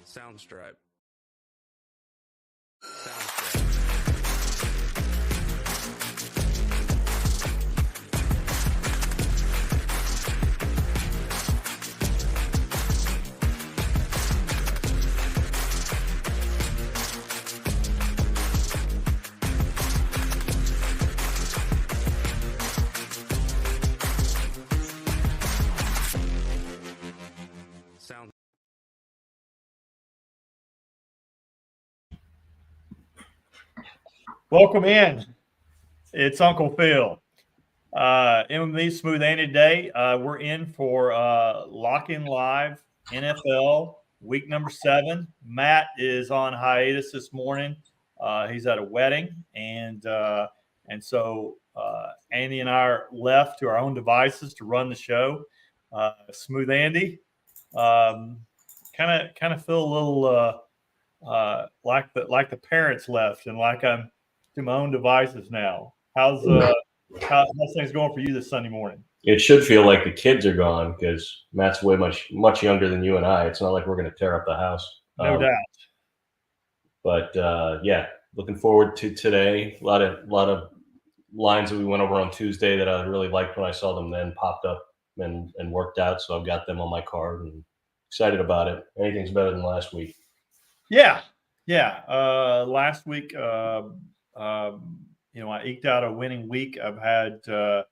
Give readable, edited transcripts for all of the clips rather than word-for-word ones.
Soundstripe. Sound. Welcome in. It's Uncle Phil. MMA Smooth Andy today. We're in for Lock In Live NFL week number 7. Matt is on hiatus this morning. He's at a wedding, and so Andy and I are left to our own devices to run the show. Smooth Andy, kind of feel a little like the parents left, and like I'm to my own devices now. How's things going for you this Sunday morning? It should feel like the kids are gone because Matt's way much younger than you and I. It's not like we're going to tear up the house. No doubt. But yeah, looking forward to today. A lot of lines that we went over on Tuesday that I really liked when I saw them then popped up and worked out. So I've got them on my card and excited about it. Anything's better than last week. Yeah. Last week, I eked out a winning week. I've had the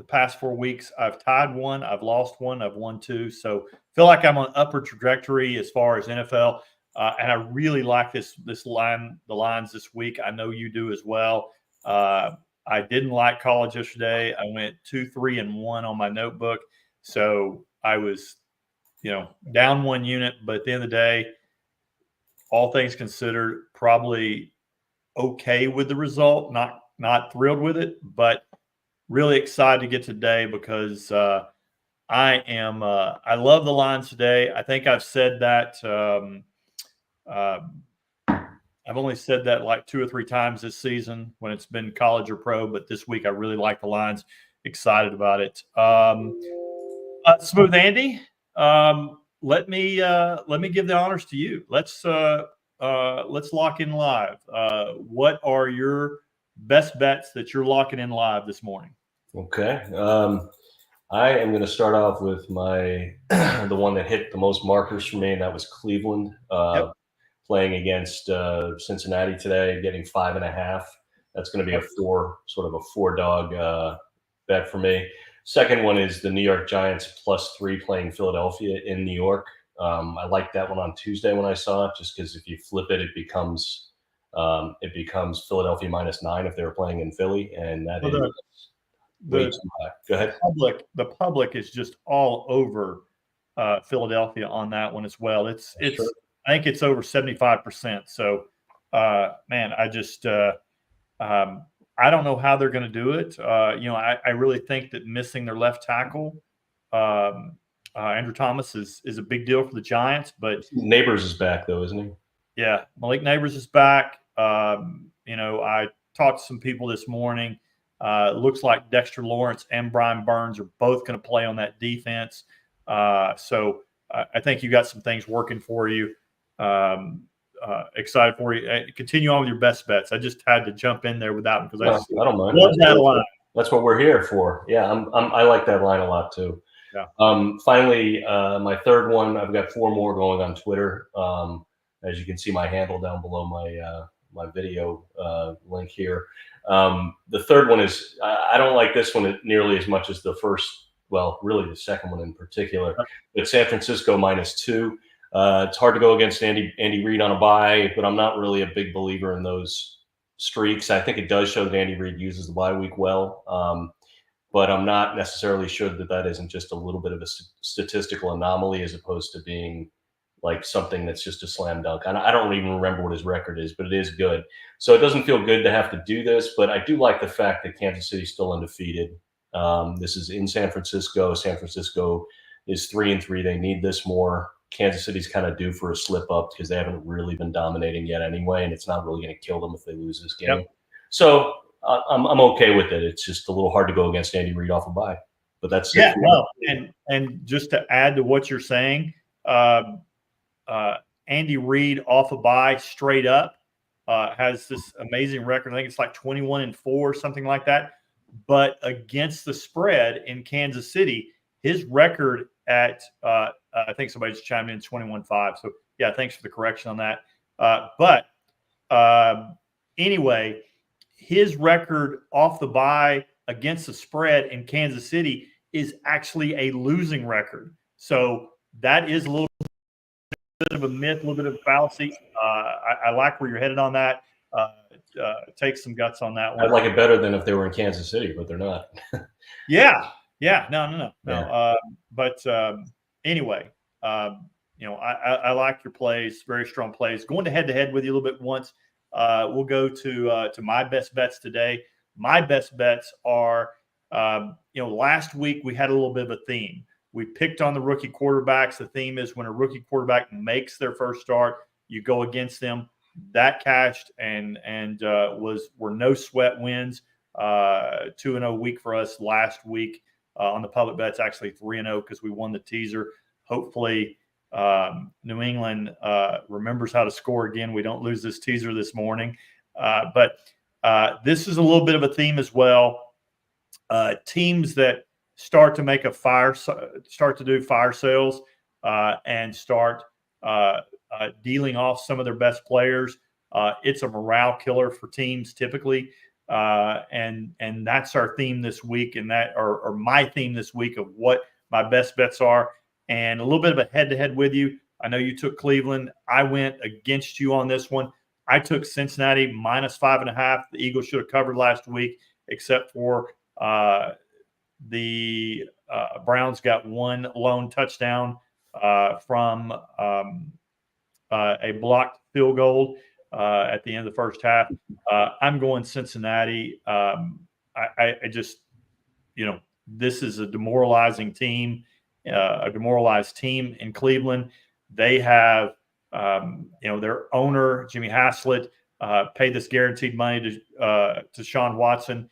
past 4 weeks, I've tied one, I've lost one, I've won 2. So feel like I'm on upward trajectory as far as NFL. And I really like the lines this week. I know you do as well. I didn't like college yesterday. I went 2-3-1 on my notebook. So I was, down 1 unit, but at the end of the day, all things considered, probably okay with the result. Not thrilled with it, but really excited to get today because I love the lines today. I think I've said that. I've only said that like 2 or 3 times this season when it's been college or pro, but this week I really like the lines. Excited about it. Smooth Andy, let me give the honors to you. Let's lock in live. What are your best bets that you're locking in live this morning? Okay. I am going to start off with the one that hit the most markers for me, and that was Cleveland playing against Cincinnati today, getting 5.5. That's going to be a 4-dog bet for me. Second one is the New York Giants +3 playing Philadelphia in New York. I liked that one on Tuesday when I saw it, just because if you flip it, it becomes Philadelphia -9 if they were playing in Philly, and that is way too high. Go ahead. The public is just all over Philadelphia on that one as well. It's Sure. I think it's over 75%. So, man, I just I don't know how they're going to do it. I really think that missing their left tackle, Andrew Thomas, is a big deal for the Giants. But Neighbors is back though, isn't he? Yeah, Malik Neighbors is back. I talked to some people this morning. Looks like Dexter Lawrence and Brian Burns are both going to play on that defense. So I think you got some things working for you. Excited for you. Continue on with your best bets. I just had to jump in there with that one because I don't mind. Love that line. That's what we're here for. Yeah, I like that line a lot too. Yeah. Finally, my third one. I've got 4 more going on Twitter. As you can see, my handle down below my video link here. The third one is I don't like this one nearly as much as the first. Well, really the second one in particular. But San Francisco -2. It's hard to go against Andy Reid on a bye, but I'm not really a big believer in those streaks. I think it does show that Andy Reid uses the bye week well, but I'm not necessarily sure that isn't just a little bit of a statistical anomaly as opposed to being, like something that's just a slam dunk. I don't even remember what his record is, but it is good. So it doesn't feel good to have to do this, but I do like the fact that Kansas City's still undefeated. This is in San Francisco. San Francisco is 3-3. They need this more. Kansas City's kind of due for a slip up because they haven't really been dominating yet anyway, and it's not really going to kill them if they lose this game. Yep. So I'm okay with it. It's just a little hard to go against Andy Reid off a bye, but that's yeah. No, and just to add to what you're saying, Andy Reid off a bye straight up has this amazing record. I think it's like 21-4, something like that. But against the spread in Kansas City, his record at I think somebody just chimed in 21-5. So yeah, thanks for the correction on that. But anyway, his record off the bye against the spread in Kansas City is actually a losing record. So that is a little bit of a myth, a little bit of a fallacy. I like where you're headed on that. Take some guts on that one. I'd like it better than if they were in Kansas City, but they're not. Yeah. No. But anyway, I like your plays, very strong plays. Going to head with you a little bit once. We'll go to my best bets today. My best bets are, last week we had a little bit of a theme. We picked on the rookie quarterbacks. The theme is when a rookie quarterback makes their first start, you go against them. That cashed and were no sweat wins. 2-0 week for us last week on the public bets. Actually 3-0 because we won the teaser. Hopefully New England remembers how to score again. We don't lose this teaser this morning. But this is a little bit of a theme as well. Teams that start to make start to do fire sales and start dealing off some of their best players. It's a morale killer for teams typically. And that's our theme this week, and that or my theme this week of what my best bets are. And a little bit of a head-to-head with you. I know you took Cleveland. I went against you on this one. I took Cincinnati -5.5. The Eagles should have covered last week, except for the Browns got one lone touchdown from a blocked field goal at the end of the first half. I'm going Cincinnati. I just, this is a demoralizing team, a demoralized team in Cleveland. They have, their owner, Jimmy Haslett, paid this guaranteed money to Sean Watson.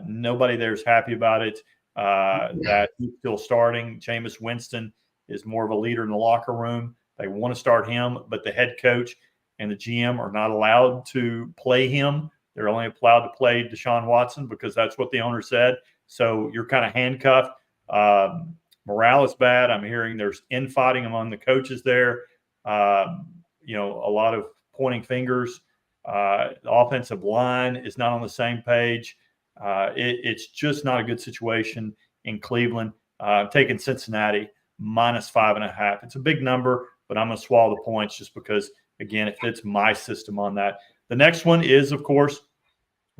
Nobody there is happy about it. That he's still starting. Jameis Winston is more of a leader in the locker room. They want to start him, but the head coach and the GM are not allowed to play him. They're only allowed to play Deshaun Watson because that's what the owner said. So you're kind of handcuffed. Morale is bad. I'm hearing there's infighting among the coaches there. A lot of pointing fingers. The offensive line is not on the same page. It's just not a good situation in Cleveland. I'm taking Cincinnati -5.5. It's a big number, but I'm going to swallow the points just because, again, it fits my system on that. The next one is, of course,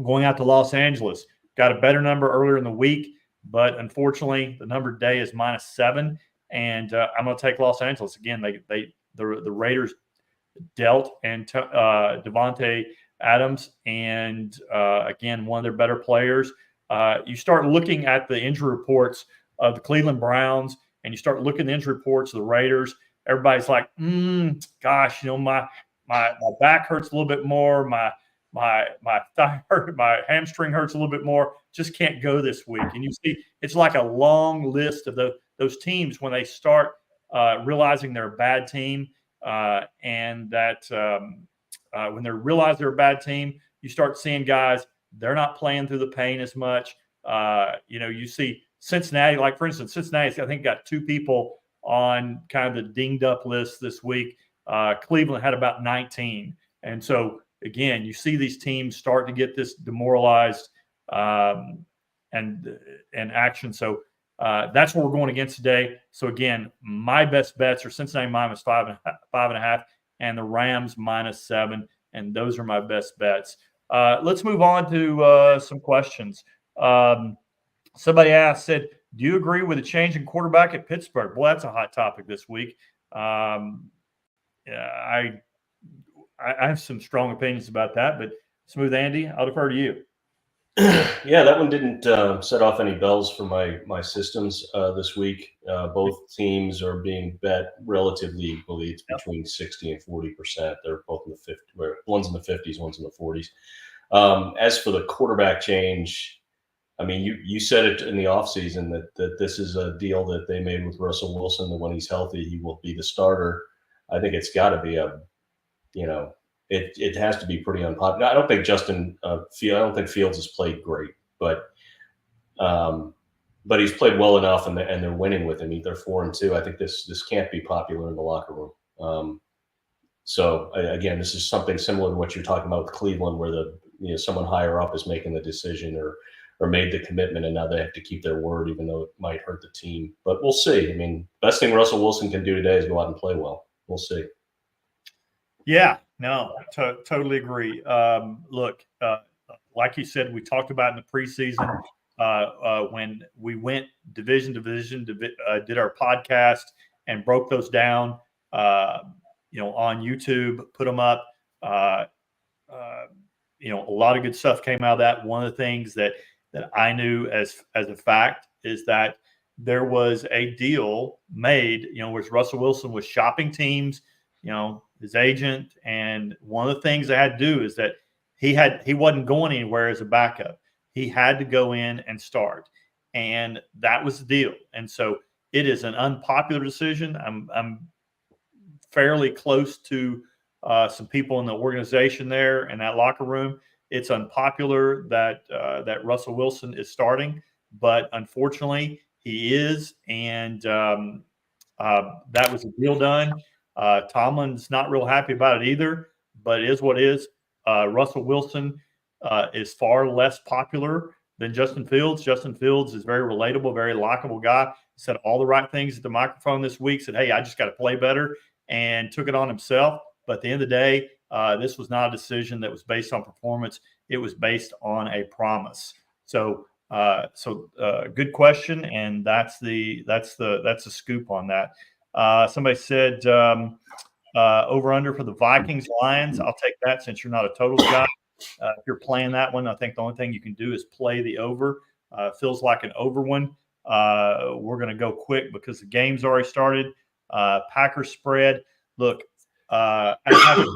going out to Los Angeles. Got a better number earlier in the week, but unfortunately, the number today is -7, and I'm going to take Los Angeles again. The Raiders dealt and Devontae Adams, and again, one of their better players. You start looking at the injury reports of the Cleveland Browns, and you start looking at the injury reports of the Raiders. Everybody's like, gosh, my back hurts a little bit more. My thigh hurt, my hamstring hurts a little bit more. Just can't go this week. And you see, it's like a long list of those teams when they start realizing they're a bad team, and that when they realize they're a bad team, you start seeing guys, they're not playing through the pain as much. You see Cincinnati, like for instance, Cincinnati, I think got 2 people on kind of the dinged up list this week. Cleveland had about 19. And so, again, you see these teams start to get this demoralized and action. So that's what we're going against today. So, again, my best bets are Cincinnati -5.5 and the Rams -7. And those are my best bets. Let's move on to some questions. Somebody said, do you agree with a change in quarterback at Pittsburgh? Boy, that's a hot topic this week. I have some strong opinions about that, but Smooth Andy, I'll defer to you. Yeah, that one didn't set off any bells for my systems this week. Both teams are being bet relatively equally. It's between 60 and 40%. They're both in the 50, where one's in the 50s, one's in the 40s. As for the quarterback change, I mean, you said it in the offseason that this is a deal that they made with Russell Wilson, that when he's healthy, he will be the starter. I think it's got to be it has to be pretty unpopular. I don't think I don't think Fields has played great, but he's played well enough, and they're winning with him. They're 4-2. I think this can't be popular in the locker room. So again, this is something similar to what you're talking about with Cleveland, where someone higher up is making the decision or made the commitment, and now they have to keep their word, even though it might hurt the team. But we'll see. I mean, best thing Russell Wilson can do today is go out and play well. We'll see. Yeah, no, totally agree. Look, like you said, we talked about in the preseason when we went division to division, did our podcast and broke those down, on YouTube, put them up. A lot of good stuff came out of that. One of the things that I knew as a fact is that there was a deal made, where Russell Wilson was shopping teams, his agent, and one of the things they had to do is that he wasn't going anywhere as a backup. He had to go in and start, and that was the deal. And so it is an unpopular decision. I'm fairly close to some people in the organization there in that locker room. It's unpopular that Russell Wilson is starting, but unfortunately he is, and that was a deal done. Tomlin's not real happy about it either, but it is what it is. Russell Wilson is far less popular than Justin Fields. Justin Fields is very relatable, very likable guy. Said all the right things at the microphone this week, said, hey, I just got to play better, and took it on himself. But at the end of the day, this was not a decision that was based on performance. It was based on a promise. So good question, and that's the scoop on that. Somebody said over under for the Vikings Lions. I'll take that since you're not a totals guy. If you're playing that one, I think the only thing you can do is play the over. Feels like an over one. We're going to go quick because the game's already started. Packers spread. Look, I haven't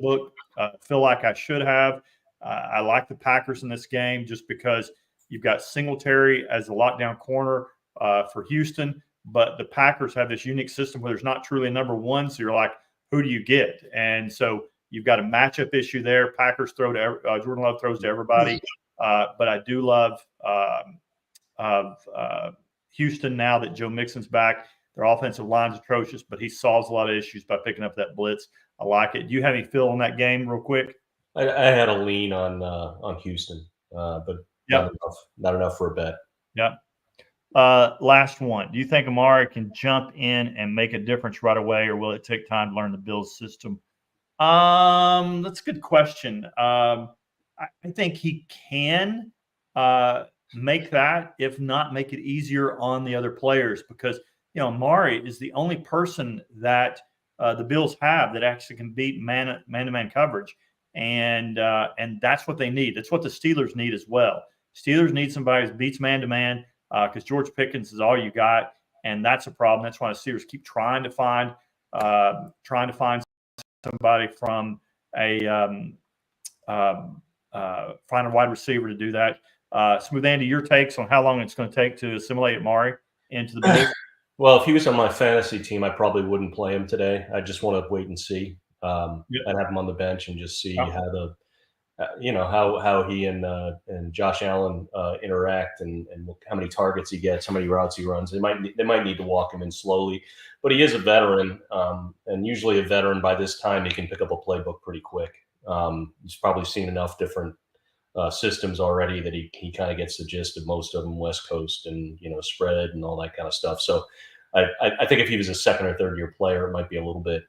looked. Feel like I should have. I like the Packers in this game just because you've got Singletary as a lockdown corner for Houston. But the Packers have this unique system where there's not truly a number one. So you're like, who do you get? And so you've got a matchup issue there. Packers throw to Jordan Love throws to everybody. But I do love Houston now that Joe Mixon's back. Their offensive line's atrocious, but he solves a lot of issues by picking up that blitz. I like it. Do you have any feel on that game real quick? I had a lean on Houston, but not enough for a bet. Yeah. Last one. Do you think Amari can jump in and make a difference right away, or will it take time to learn the Bills system? That's a good question. I think he can make that, if not make it easier on the other players, because Amari is the only person that the Bills have that actually can beat man-to-man coverage, and that's what they need. That's what the Steelers need as well. Steelers need somebody who beats man-to-man. Because George Pickens is all you got, and that's a problem. That's why the Steelers keep trying to find somebody from find a wide receiver to do that. Smooth Andy, your takes on how long it's going to take to assimilate Amari into the Bills? Well, if he was on my fantasy team, I probably wouldn't play him today. I just want to wait and see. I'd have him on the bench and just see how how he and Josh Allen interact and how many targets he gets, how many routes he runs. They might need to walk him in slowly, but he is a veteran, and usually a veteran by this time he can pick up a playbook pretty quick. He's probably seen enough different systems already that he kind of gets the gist of most of them, West Coast and spread and all that kind of stuff. So I think if he was a second or third year player, it might be a little bit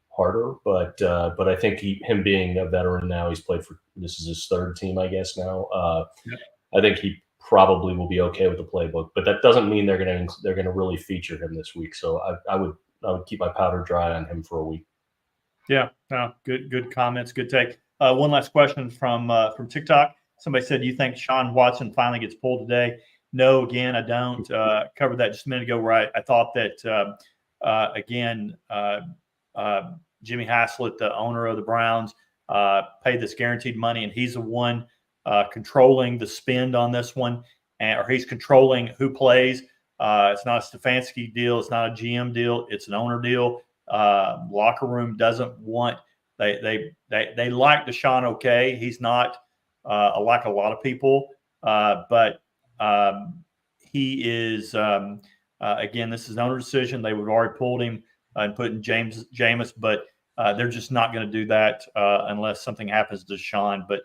harder, but I think him being a veteran now, he's played for, this is his third team, I guess now. I think he probably will be okay with the playbook, but that doesn't mean they're going to really feature him this week. So I would keep my powder dry on him for a week. Yeah, no, good comments, good take. One last question from TikTok. Somebody said, "Do you think Sean Watson finally gets pulled today?" No, again, I don't. Covered that just a minute ago, where I thought that again, Jimmy Haslett, the owner of the Browns, paid this guaranteed money, and he's the one controlling the spend on this one, or he's controlling who plays. It's not a Stefanski deal. It's not a GM deal. It's an owner deal. Locker room doesn't want they like Deshaun. Okay, he's not like a lot of people, but he is again. This is an owner decision. They would have already pulled him and put in Jameis, but they're just not going to do that unless something happens to Deshaun. But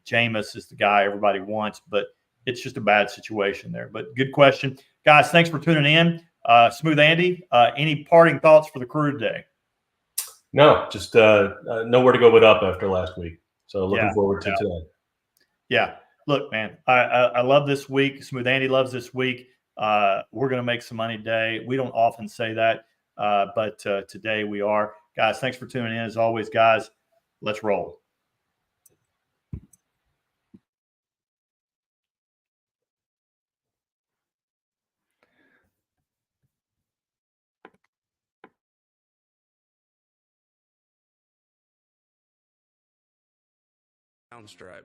Jameis is the guy everybody wants, but it's just a bad situation there. But good question, guys. Thanks for tuning in. Smooth Andy, any parting thoughts for the crew today? No, just nowhere to go but up after last week. So looking forward to today. Yeah. Look, man, I love this week. Smooth Andy loves this week. We're going to make some money today. We don't often say that, but today we are. Guys, thanks for tuning in. As always, guys, let's roll. Soundstripe.